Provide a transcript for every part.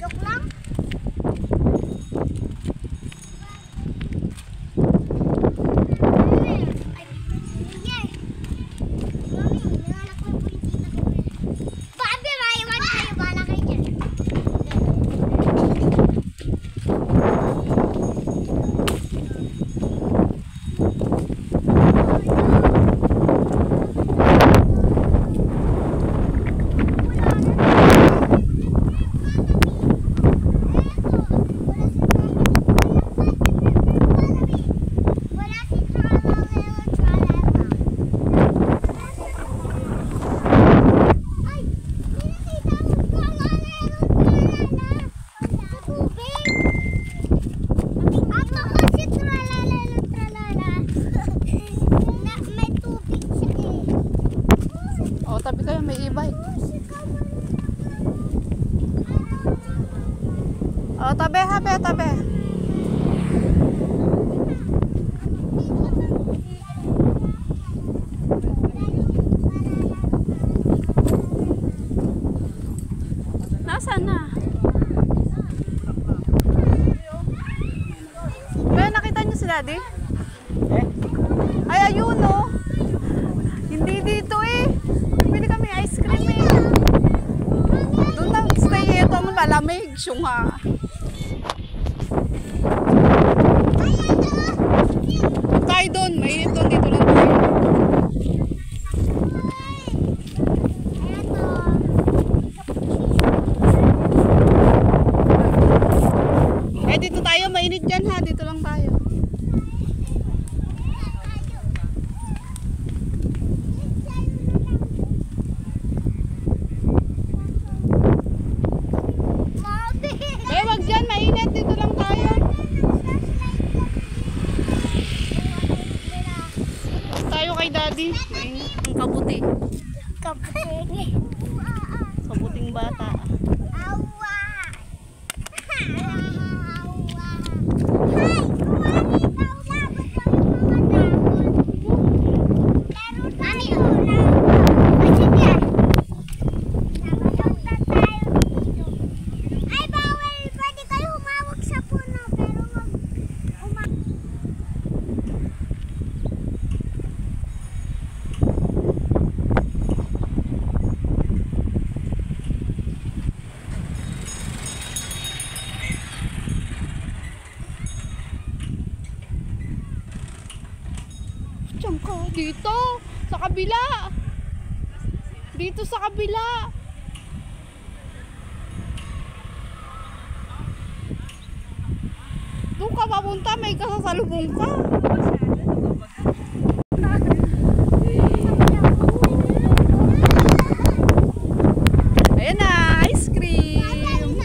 Joke lang. Tabi kayo, may e-bike. Oh, tabi, tabi, tabi. Nasaan na? Kaya nakita niyo si Daddy? Ay, ayun oh. Hindi dito eh. Pwede kami ice cream eh. Doon na stay ito. Malamig. Syunga. Tayo doon. Mainit doon. Dito lang tayo. Eh dito tayo. Mainit dyan ha. Dito lang tayo. Dito lang tayo. Tayo kay Daddy. Ang kabuti. Kabuting bata. Awa. Dito, sa kabila. Dito sa kabila. Doon ka papunta, may kasasalubong ka. Ayan na, ice cream.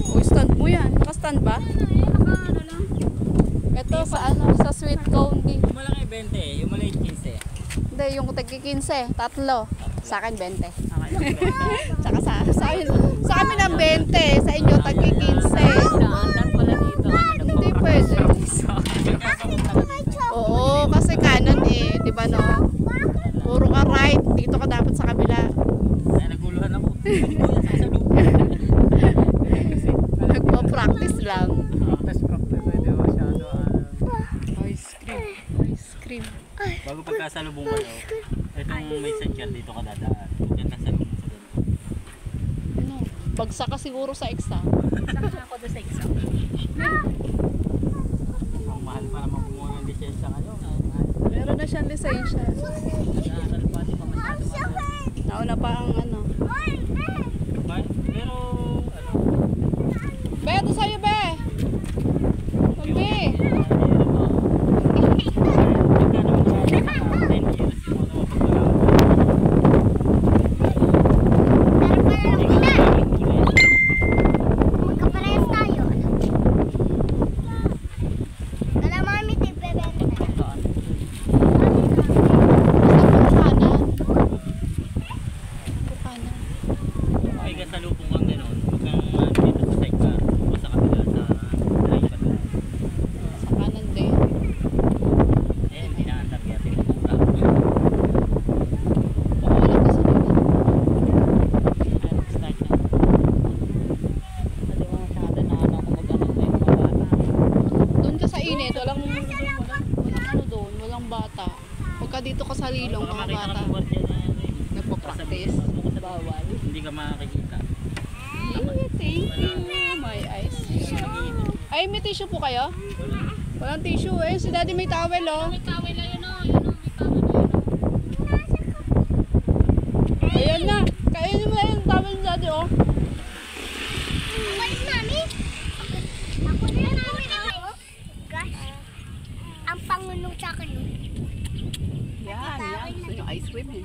O, stand mo yan. Naka-stand ba? Ito sa ano, sa Sweet Cone. Yung malaki 20, yung maliit 15. Hindi, yung tagi 15, tatlo. Sa akin 20. Tsaka sa amin ang 20, sa inyo tagi 15. Daan pala dito. Hindi pwede. Oo, kasi kanan eh, di ba no? Puro ka right, dito ka dapat sa kabila. Ay, naguluhan ako. Nagpa-practice lang. Practice, pwede masyado. Ice cream, ice cream. Bago pagkasalubong ka daw, itong may sadyan dito ka dadaan. Huwag yan kasalubong sa ganito. Ano? Bagsak ka siguro sa exam. Saka ako doon sa exam. Ang mahal pa naman kumuha ng lisensya kayo. Meron na siyang lisensya. Naaral pa, di pa masyado. Nauna pa ang ano. Pero, ano? Be, ito sa'yo, Be. Be. ice. Bawal. Hindi ka makakikita. Thank you. My ice. Ay, may tissue po kayo? Walang tissue eh. Si daddy may towel oh. May tawel na yun, oh. Yun, oh. May tawel na yun, oh. Ayan na. Kainin mo na yung towel ni daddy oh. Umalis, mami. Ako na yun, mami. Gosh. Ang pangulong sa akin, oh. Yan, yan. Gusto nyo ice cream eh.